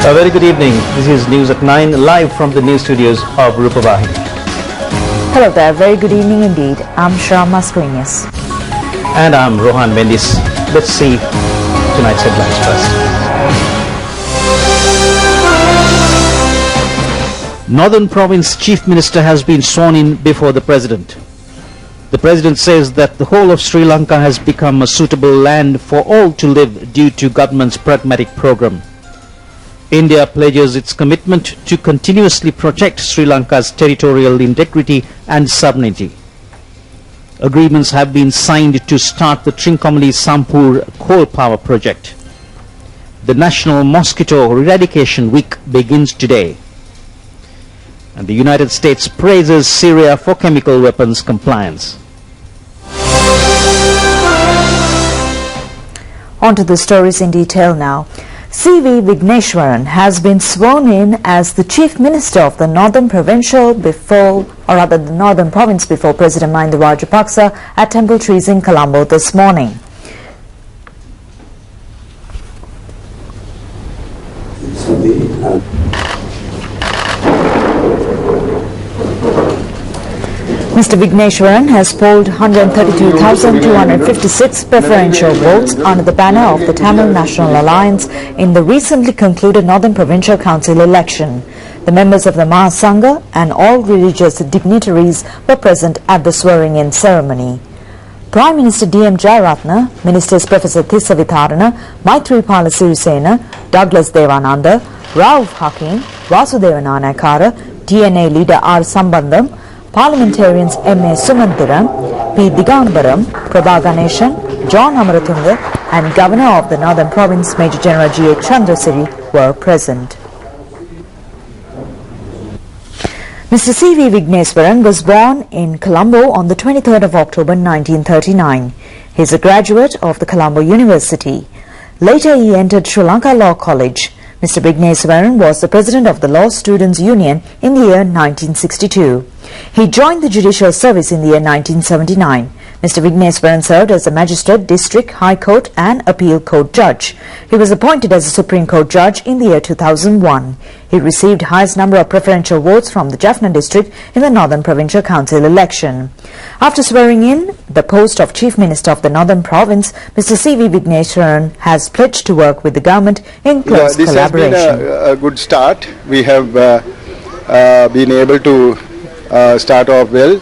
A very good evening. This is News at 9, live from the news studios of Rupavahini. Hello there. Very good evening indeed. I'm Shram Mascarenhas. And I'm Rohan Mendis. Let's see tonight's headlines first. Northern Province Chief Minister has been sworn in before the President. The President says that the whole of Sri Lanka has become a suitable land for all to live due to government's pragmatic program. India pledges its commitment to continuously protect Sri Lanka's territorial integrity and sovereignty. Agreements have been signed to start the Trincomalee Sampur coal power project. The National Mosquito Eradication Week begins today. And the United States praises Syria for chemical weapons compliance. On to the stories in detail now. C.V. Vigneshwaran has been sworn in as the Chief Minister of the Northern Province before President Mahinda Rajapaksa at Temple Trees in Colombo this morning. Mr. Vigneshwaran has polled 132,256 preferential votes under the banner of the Tamil National Alliance in the recently concluded Northern Provincial Council election. The members of the Mahasangha and all religious dignitaries were present at the swearing-in ceremony. Prime Minister D.M. Jayaratne, Ministers Professor Thissa Vitharana, Maithripala Sirisena, Douglas Devananda, Rauf Hakim, Vasudeva Nanayakara, DNA leader R. Sambandam, Parliamentarians M.A. Sumantiram, P. Digambaram, Prabha Ganeshan, John Amaratunga and Governor of the Northern Province Major General G.A. Chandrasiri were present. Mr. C.V. Vigneshwaran was born in Colombo on the 23rd of October 1939. He is a graduate of the Colombo University. Later he entered Sri Lanka Law College. Mr. Vigneshwaran was the president of the Law Students' Union in the year 1962. He joined the judicial service in the year 1979. Mr. Vigneshwaran served as a magistrate, district, high court and appeal court judge. He was appointed as a Supreme Court judge in the year 2001. He received highest number of preferential votes from the Jaffna district in the Northern Provincial Council election. After swearing in the post of Chief Minister of the Northern Province, Mr. C.V. Vigneshwaran has pledged to work with the government in close collaboration. This has been a good start. We have been able to start off well.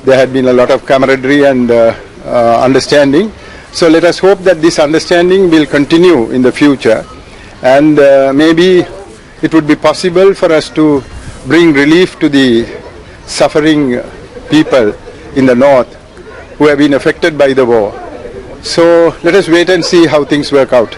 There had been a lot of camaraderie and understanding. So let us hope that this understanding will continue in the future, and maybe it would be possible for us to bring relief to the suffering people in the north who have been affected by the war. So let us wait and see how things work out.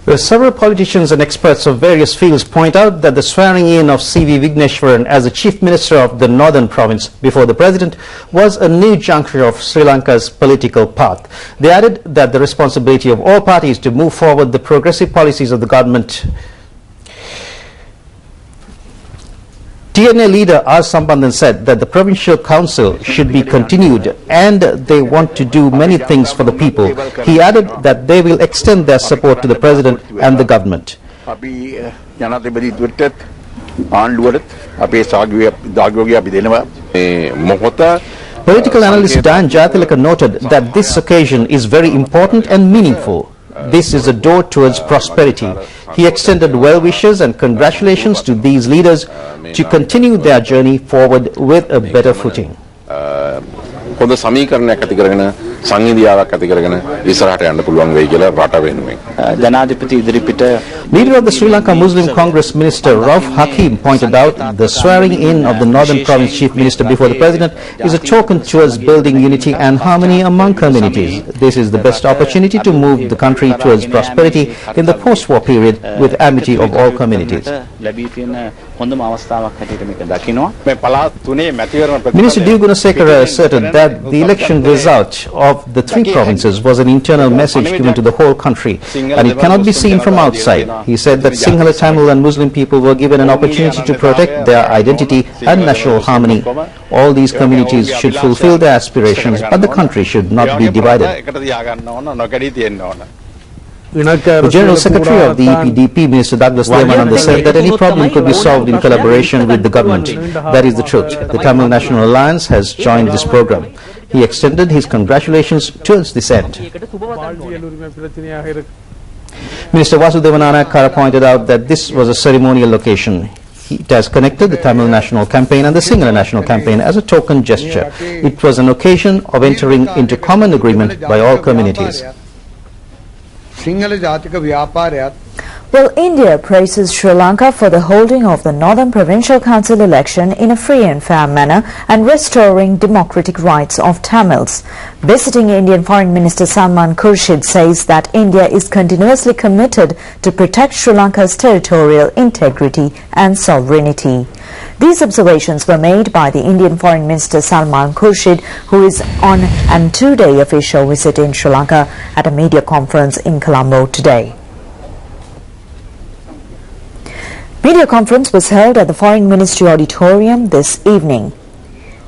Well, several politicians and experts of various fields point out that the swearing-in of C.V. Vigneshwaran as the Chief Minister of the Northern Province before the President was a new juncture of Sri Lanka's political path. They added that the responsibility of all parties to move forward the progressive policies of the government. TNA leader R. Sambandan said that the Provincial Council should be continued and they want to do many things for the people. He added that they will extend their support to the President and the government. Political analyst Dan Jayatilaka noted that this occasion is very important and meaningful. This is a door towards prosperity. He extended well wishes and congratulations to these leaders to continue their journey forward with a better footing. Leader of the Sri Lanka Muslim Congress Minister Rauf Hakim pointed out the swearing-in of the Northern Province Chief Minister before the President is a token towards building unity and harmony among communities. This is the best opportunity to move the country towards prosperity in the post-war period with amity of all communities. Minister D. Gunasekara asserted that the election result of the three provinces was an internal message given to the whole country and it cannot be seen from outside. He said that Sinhala, Tamil and Muslim people were given an opportunity to protect their identity and national harmony. All these communities should fulfill their aspirations, but the country should not be divided. The General Secretary of the EPDP, Minister Douglas Devananda, said that any problem could be solved in collaboration with the government. That is the truth. The Tamil National Alliance has joined this program. He extended his congratulations towards this end. Minister Vasudevan Nanayakkara pointed out that this was a ceremonial occasion. It has connected the Tamil National Campaign and the Sinhala National Campaign as a token gesture. It was an occasion of entering into common agreement by all communities. Well, India praises Sri Lanka for the holding of the Northern Provincial Council election in a free and fair manner and restoring democratic rights of Tamils. Visiting Indian Foreign Minister Salman Khurshid says that India is continuously committed to protect Sri Lanka's territorial integrity and sovereignty. These observations were made by the Indian Foreign Minister Salman Khurshid, who is on a two-day official visit in Sri Lanka, at a media conference in Colombo today. Media conference was held at the Foreign Ministry Auditorium this evening.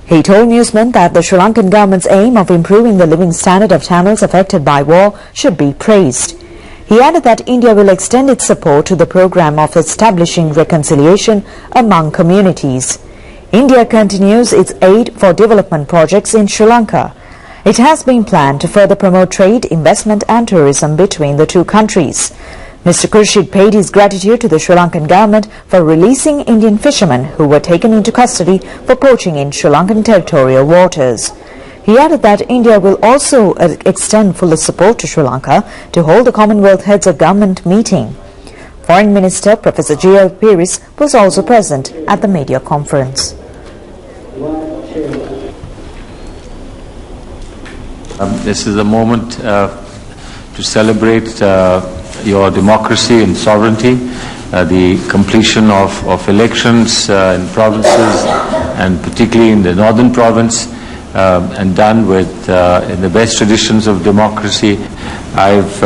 He told newsmen that the Sri Lankan government's aim of improving the living standard of Tamils affected by war should be praised. He added that India will extend its support to the program of establishing reconciliation among communities. India continues its aid for development projects in Sri Lanka. It has been planned to further promote trade, investment and tourism between the two countries. Mr. Khurshid paid his gratitude to the Sri Lankan government for releasing Indian fishermen who were taken into custody for poaching in Sri Lankan territorial waters. He added that India will also extend full support to Sri Lanka to hold the Commonwealth Heads of Government meeting. Foreign Minister Professor G.L. Pieris was also present at the media conference. This is a moment to celebrate your democracy and sovereignty, the completion of elections in provinces and particularly in the northern province, and done with in the best traditions of democracy. I've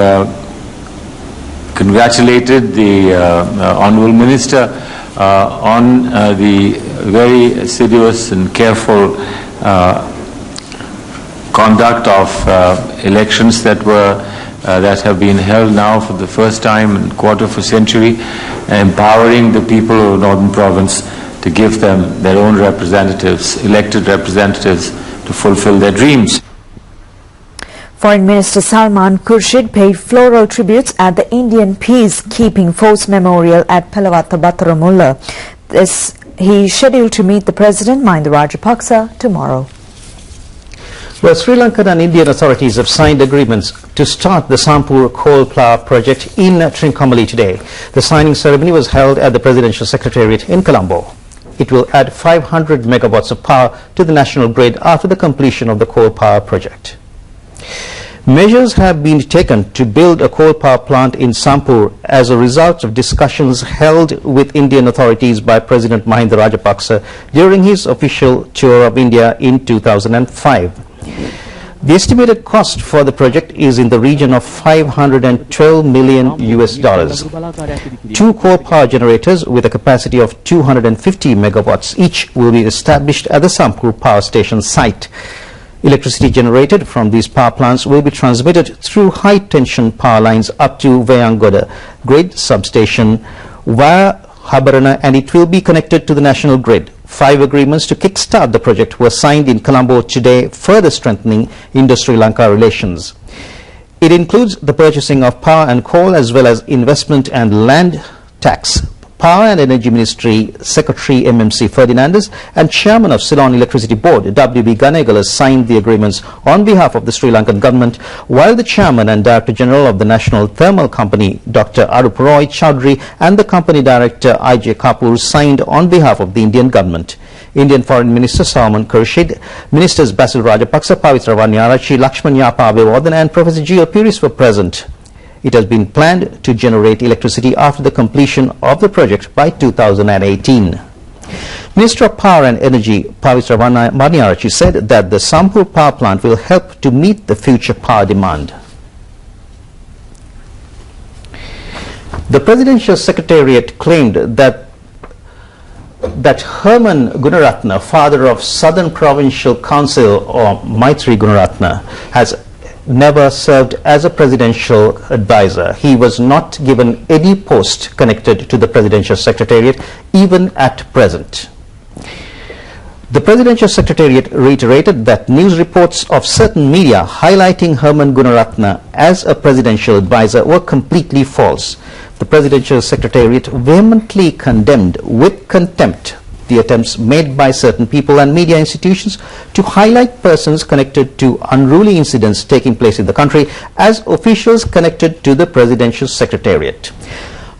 congratulated the Honourable Minister on the very assiduous and careful conduct of elections that have been held now for the first time in a quarter of a century, empowering the people of the Northern Province to give them their own representatives, elected representatives, to fulfill their dreams. Foreign Minister Salman Khurshid paid floral tributes at the Indian Peacekeeping Force Memorial at Pelawatha Battaramulla. He is scheduled to meet the President Mahinda Rajapaksa tomorrow. Well, Sri Lankan and Indian authorities have signed agreements to start the Sampur coal power project in Trincomalee today. The signing ceremony was held at the Presidential Secretariat in Colombo. It will add 500 megawatts of power to the national grid after the completion of the coal power project. Measures have been taken to build a coal power plant in Sampur as a result of discussions held with Indian authorities by President Mahinda Rajapaksa during his official tour of India in 2005. The estimated cost for the project is in the region of $512 million. Two coal power generators with a capacity of 250 megawatts each will be established at the Sampur power station site. Electricity generated from these power plants will be transmitted through high-tension power lines up to Vayangoda grid substation via Habarana, and it will be connected to the national grid. 5 agreements to kickstart the project were signed in Colombo today, further strengthening Indo-Sri Lanka relations. It includes the purchasing of power and coal as well as investment and land tax. Power and Energy Ministry Secretary MMC Ferdinandus and Chairman of Ceylon Electricity Board WB Ganegalas signed the agreements on behalf of the Sri Lankan government, while the Chairman and Director General of the National Thermal Company Dr. Arup Roy Chowdhury and the Company Director I.J. Kapoor signed on behalf of the Indian government. Indian Foreign Minister Salman Khurshid, Ministers Basil Rajapaksa, Pavitravani Arachi, Lakshman Yapa Abewardhan and Professor G.L. Pieris were present. It has been planned to generate electricity after the completion of the project by 2018. Minister of Power and Energy Pavitravani Arachi said that the Sampur power plant will help to meet the future power demand. The Presidential Secretariat claimed that Herman Gunaratne, father of Southern Provincial Council or Maitri Gunaratne, has never served as a presidential advisor. He was not given any post connected to the presidential secretariat, even at present. The Presidential Secretariat reiterated that news reports of certain media highlighting Herman Gunaratne as a presidential advisor were completely false. The Presidential Secretariat vehemently condemned with contempt the attempts made by certain people and media institutions to highlight persons connected to unruly incidents taking place in the country as officials connected to the Presidential Secretariat.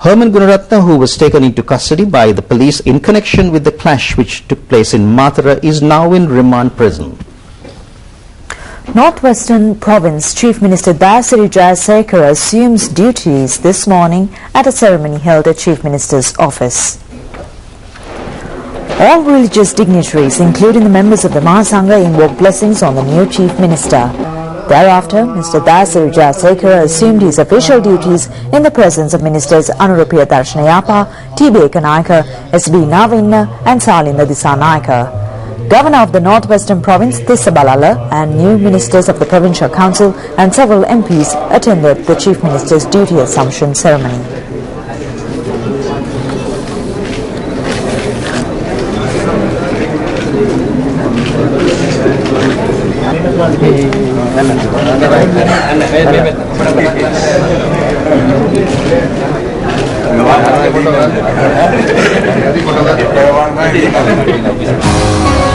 Herman Gunaratne, who was taken into custody by the police in connection with the clash which took place in Mathura, is now in remand prison. Northwestern Province Chief Minister Dasari Jayasekara assumes duties this morning at a ceremony held at Chief Minister's office. All religious dignitaries, including the members of the Mahasangha, invoked blessings on the new Chief Minister. Thereafter, Mr. Dasari Jayasekara assumed his official duties in the presence of Ministers Anurupiya Darshanayapa, T.B. Ekanaika, S.B. Navinna and Salinda Disanaika. Governor of the Northwestern Province, Tissa Balala, and new ministers of the Provincial Council and several MPs attended the Chief Minister's duty assumption ceremony.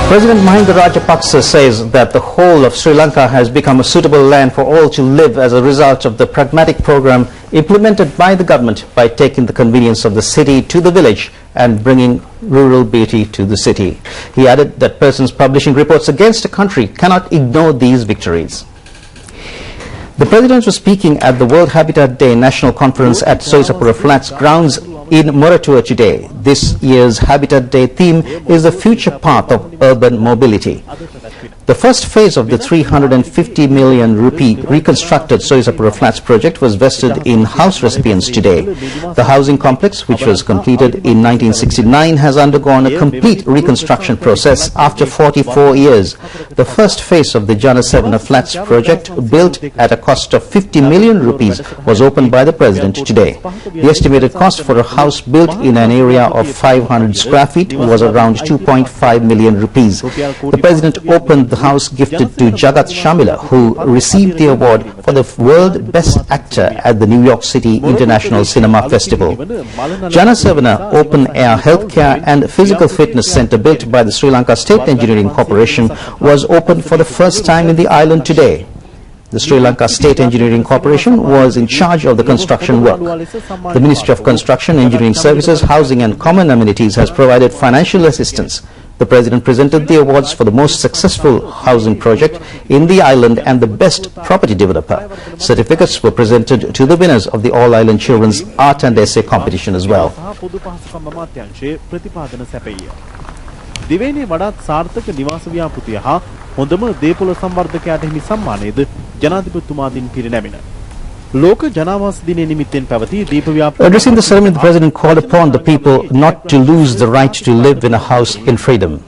President Mahinda Rajapaksa says that the whole of Sri Lanka has become a suitable land for all to live as a result of the pragmatic program implemented by the government by taking the convenience of the city to the village and bringing rural beauty to the city. He added that persons publishing reports against a country cannot ignore these victories. The President was speaking at the World Habitat Day National Conference at Soisapura Flats grounds in Moratua today. This year's Habitat Day theme is the future path of urban mobility. The first phase of the 350 million rupee reconstructed Soisapura Flats project was vested in house recipients today. The housing complex, which was completed in 1969, has undergone a complete reconstruction process after 44 years. The first phase of the Jana Sevana Flats project, built at a cost of 50 million rupees, was opened by the President today. The estimated cost for a house built in an area of 500 square feet was around 2.5 million rupees. The President opened the house gifted to Jagat Shamila, who received the award for the World Best Actor at the New York City International Cinema Festival. Jana Sevana Open Air Healthcare and Physical Fitness Center, built by the Sri Lanka State Engineering Corporation, was opened for the first time in the island today. The Sri Lanka State Engineering Corporation was in charge of the construction work. The Ministry of Construction, Engineering Services, Housing and Common Amenities has provided financial assistance. The President presented the awards for the most successful housing project in the island and the best property developer. Certificates were presented to the winners of the All Island Children's Art and Essay competition as well. දිවයිනේ වඩාත් සාර්ථක නිවාස ව්‍යාපෘතිය හා හොඳම දේපොළ සංවර්ධකයාට හිමි සම්මානයද ජනාධිපතිතුමාදින් පිරිනැමින. ලෝක ජනාවාස දිනය නිමිත්තෙන් පැවති දීප ව්‍යාපෘතිය. Addressing the ceremony, the President called upon the people not to lose the right to live in a house in freedom.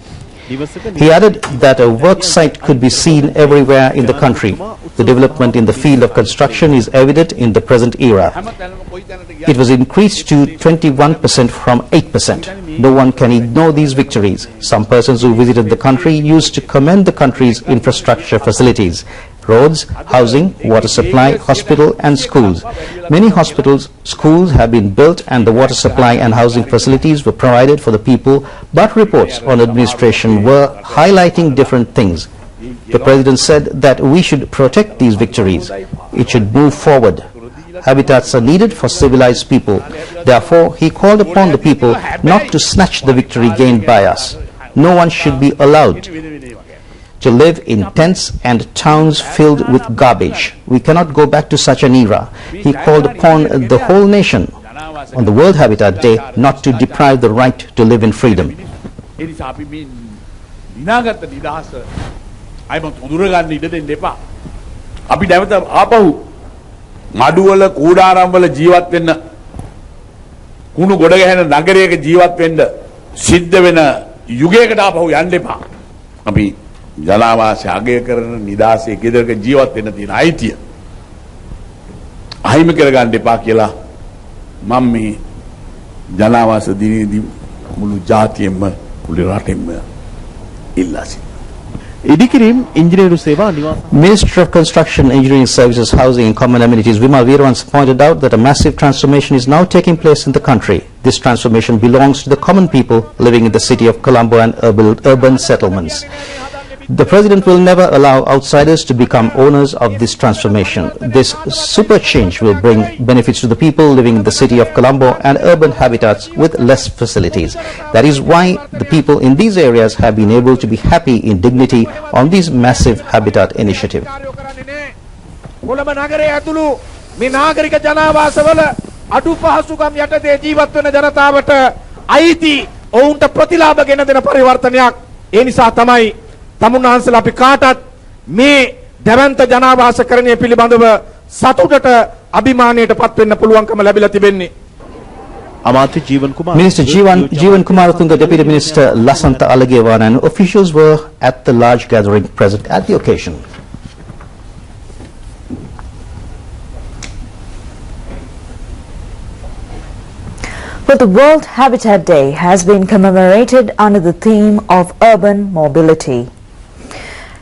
He added that a work site could be seen everywhere in the country. The development in the field of construction is evident in the present era. It was increased to 21% from 8%. No one can ignore these victories. Some persons who visited the country used to commend the country's infrastructure facilities: roads, housing, water supply, hospital and schools. Many hospitals, schools have been built and the water supply and housing facilities were provided for the people, but reports on administration were highlighting different things. The President said that we should protect these victories. It should move forward. Habitats are needed for civilized people. Therefore, he called upon the people not to snatch the victory gained by us. No one should be allowed to live in tents and towns filled with garbage. We cannot go back to such an era. He called upon the whole nation on the World Habitat Day not to deprive the right to live in freedom. මඩුවල කූඩාරම්වල ජීවත් වෙන්න කුණු ගොඩ ගැහෙන නගරයක ජීවත් වෙන්න සිද්ධ වෙන යුගයකට ආපහු යන්න එපා. අපි ජනාවාසය අගය කරන නිදාසේ ගෙදරක ජීවත් වෙන්න තියෙන අයිතිය අහිමි කරගන්න එපා කියලා මම මේ ජනාවාස දිනේදී මුළු ජාතියෙම මුළු රටෙම ඉල්ලා සිටිනවා. ඉදිකිරීම් ඉංජිනේරු සේවා නිවාස Minister of Construction, Engineering Services, Housing and Common Amenities Vimal Veerwans pointed out that a massive transformation is now taking place in the country. This transformation belongs to the common people living in the city of Colombo and urban settlements. The President will never allow outsiders to become owners of this transformation. This super change will bring benefits to the people living in the city of Colombo and urban habitats with less facilities. That is why the people in these areas have been able to be happy in dignity on this massive habitat initiative. Colombo නගරයේ ඇතුළු මේ නාගරික ජනාවාසවල අඩු පහසුකම් යටතේ ජීවත් වෙන ජනතාවට අයිති ඔවුන්ට ප්‍රතිලාභ ගෙන දෙන පරිවර්තනයක්. ඒ නිසා තමයි තමුන්වහන්සේලා අපි කාටත් මේ දැවැන්ත ජනාවාසකරණය පිළිබඳව සතුටට අභිමානයට පත් වෙන්න පුළුවන්කම ලැබිලා තිබෙන්නේ. අමාත්‍ය ජීවන් කුමාර Minister Jeevan Kumaratunga, Deputy Minister Lasantha Alagewan and officials were at the large gathering present at the occasion. Well, the World Habitat Day has been commemorated under the theme of urban mobility.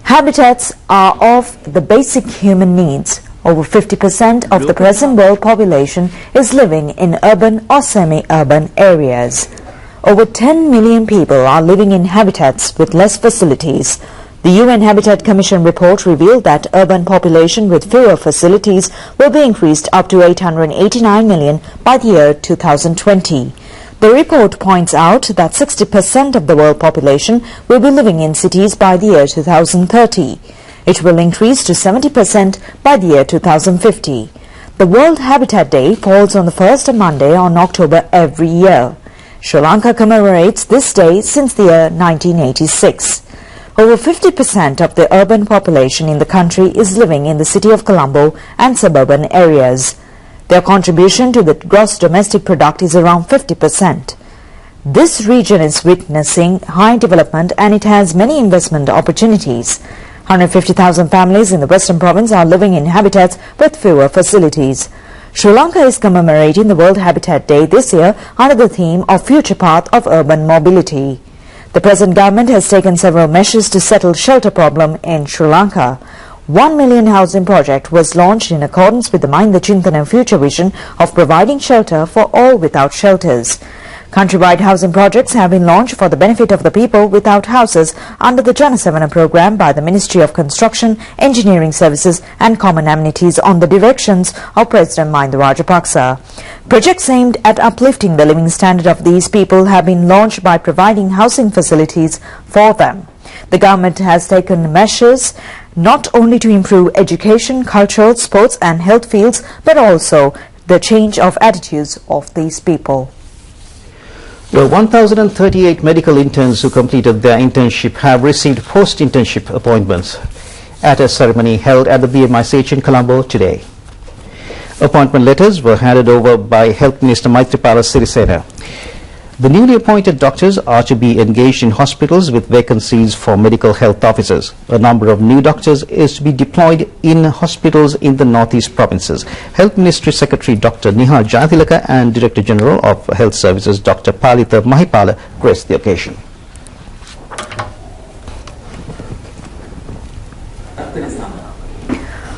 Habitats are of the basic human needs. Over 50% of the present world population is living in urban or semi-urban areas. Over 10 million people are living in habitats with less facilities. The UN Habitat Commission report revealed that urban population with fewer facilities will be increased up to 889 million by the year 2020. The report points out that 60% of the world population will be living in cities by the year 2030. It will increase to 70% by the year 2050. The World Habitat Day falls on the first Monday on October every year. Sri Lanka commemorates this day since the year 1986. Over 50% of the urban population in the country is living in the city of Colombo and suburban areas. Their contribution to the gross domestic product is around 50%. This region is witnessing high development and it has many investment opportunities. 150,000 families in the Western Province are living in habitats with fewer facilities. Sri Lanka is commemorating the World Habitat Day this year under the theme of Future Path of Urban Mobility. The present government has taken several measures to settle shelter problem in Sri Lanka. 1 million housing project was launched in accordance with the Mind the Chintana future vision of providing shelter for all without shelters. Countrywide housing projects have been launched for the benefit of the people without houses under the Janasavana program by the Ministry of Construction, Engineering Services and Common Amenities on the directions of President Mahinda Rajapaksa. Projects aimed at uplifting the living standard of these people have been launched by providing housing facilities for them. The government has taken measures not only to improve education, cultural, sports and health fields, but also the change of attitudes of these people. Well, 1,038 medical interns who completed their internship have received post-internship appointments at a ceremony held at the BMICH in Colombo today. Appointment letters were handed over by Health Minister Maitripala Sirisena. The newly appointed doctors are to be engaged in hospitals with vacancies for medical health officers. A number of new doctors is to be deployed in hospitals in the northeast provinces. Health Ministry Secretary Dr. Nihal Jayathilaka and Director General of Health Services Dr. Palitha Mahipala graced the occasion.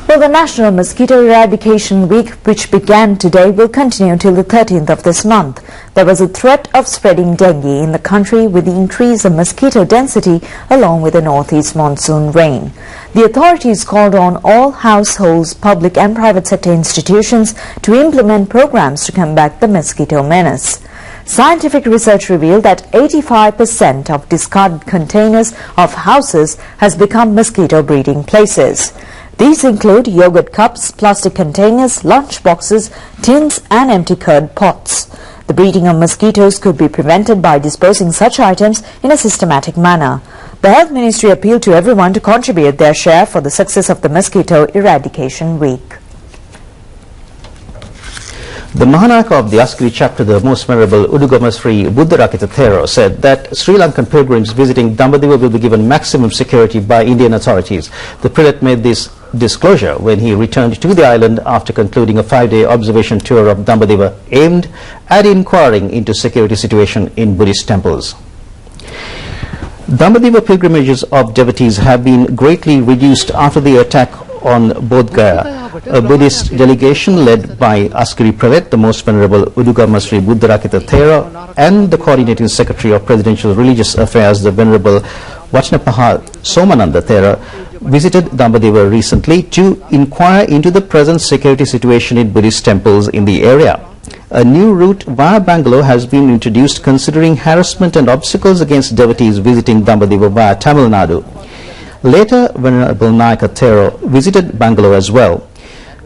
Well, the National Mosquito Eradication Week, which began today, will continue till the 13th of this month. There was a threat of spreading dengue in the country with the increase of mosquito density along with the northeast monsoon rain. The authorities called on all households, public and private sector institutions to implement programs to combat the mosquito menace. Scientific research revealed that 85% of discarded containers of houses has become mosquito breeding places. These include yogurt cups, plastic containers, lunch boxes, tins and empty curd pots. The breeding of mosquitoes could be prevented by disposing such items in a systematic manner. The Health Ministry appealed to everyone to contribute their share for the success of the Mosquito Eradication Week. The Mahanaka of the Askari chapter, the most venerable Udugama Sri Buddharakita Thero, said that Sri Lankan pilgrims visiting Dambadiva will be given maximum security by Indian authorities. The prelate made this disclosure when he returned to the island after concluding a 5-day observation tour of Dambadiva aimed at inquiring into security situation in Buddhist temples. Dambadiva pilgrimages of devotees have been greatly reduced after the attack on Bodh Gaya. A Buddhist delegation led by Askari Prelate, the most venerable Udugama Sri Buddharakita Thero, and the coordinating secretary of Presidential Religious Affairs, the venerable Vachnapaha Somananda Thero, visited Dambadiva recently to inquire into the present security situation in Buddhist temples in the area. A new route via Bangalore has been introduced considering harassment and obstacles against devotees visiting Dambadiva via Tamil Nadu. Later, Venerable Nayaka Thero visited Bangalore as well.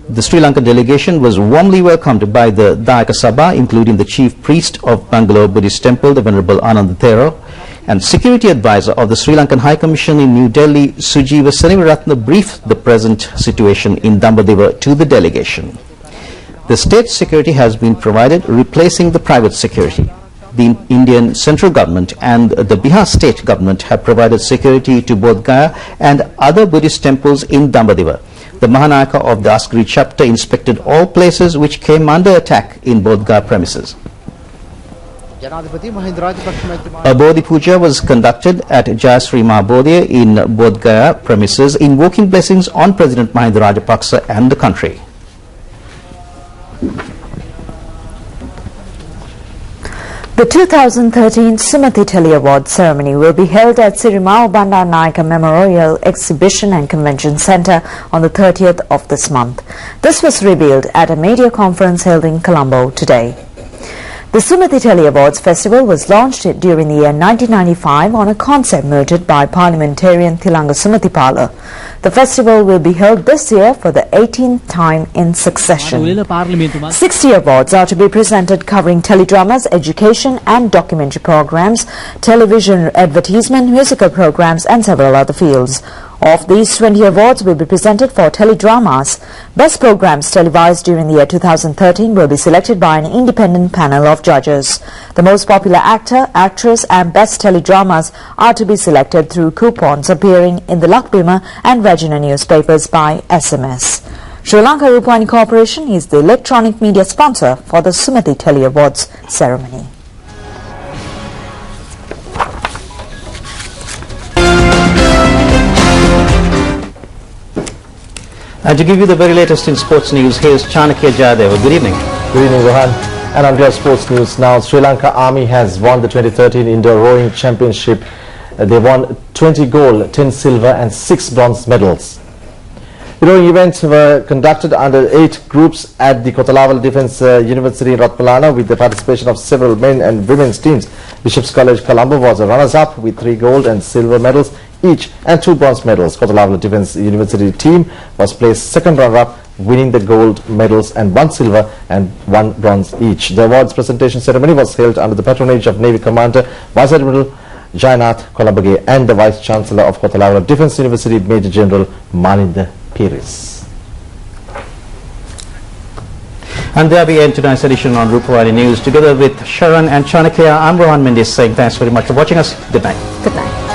The Sri Lankan delegation was warmly welcomed by the Dayaka Sabha, including the chief priest of Bangalore Buddhist Temple, the Venerable Ananda Thero, and security advisor of the Sri Lankan High Commission in New Delhi, Sujiva Senivaratna, briefed the present situation in Dambadiva to the delegation. The state security has been provided, replacing the private security. The Indian central government and the Bihar state government have provided security to Bodh Gaya and other Buddhist temples in Dambadiva. The Mahanaka of the Askari chapter inspected all places which came under attack in Bodh Gaya premises. A Bodhi Puja was conducted at Jayasri Mahabodhi in Bodh Gaya premises, invoking blessings on President Mahinda Rajapaksa and the country. The 2013 Sumati Tele Award ceremony will be held at Sirimao Bandar Nayaka Memorial Exhibition and Convention Centre on the 30th of this month. This was revealed at a media conference held in Colombo today. The Sumati Tele Awards Festival was launched during the year 1995 on a concept mooted by parliamentarian Thilanga Sumatipala. The festival will be held this year for the 18th time in succession. 60 awards are to be presented covering teledramas, education and documentary programs, television advertisement, musical programs and several other fields. Of these, 20 awards will be presented for teledramas. Best programs televised during the year 2013 will be selected by an independent panel of judges. The most popular actor, actress and best teledramas are to be selected through coupons appearing in the Lakbima and Regina newspapers by SMS. Sri Lanka Rupavahini Corporation is the electronic media sponsor for the Sumati Tele Awards ceremony. And to give you the very latest in sports news, here's Chanakya Jayadeva. Good evening. Good evening, Rohan. And on your sports news now, Sri Lanka Army has won the 2013 Indoor Rowing Championship. They won 20 gold, 10 silver and 6 bronze medals. The rowing events were conducted under 8 groups at the Kotalavala Defence University in Ratmalana with the participation of several men and women's teams. Bishop's College Colombo was a runners-up with 3 gold and silver medals each and 2 bronze medals. Kotalavala Defence University team was placed second runner-up, winning the gold medals and 1 silver and 1 bronze each. The awards presentation ceremony was held under the patronage of Navy Commander Vice Admiral Jainath Kolabage and the Vice Chancellor of Kotalavala Defence University, Major General Maninda Piris. And there we end tonight's edition on Rupavahini News. Together with Sharon and Chanakya, I'm Rohan Mendes saying thanks very much for watching us. Good night. Good night.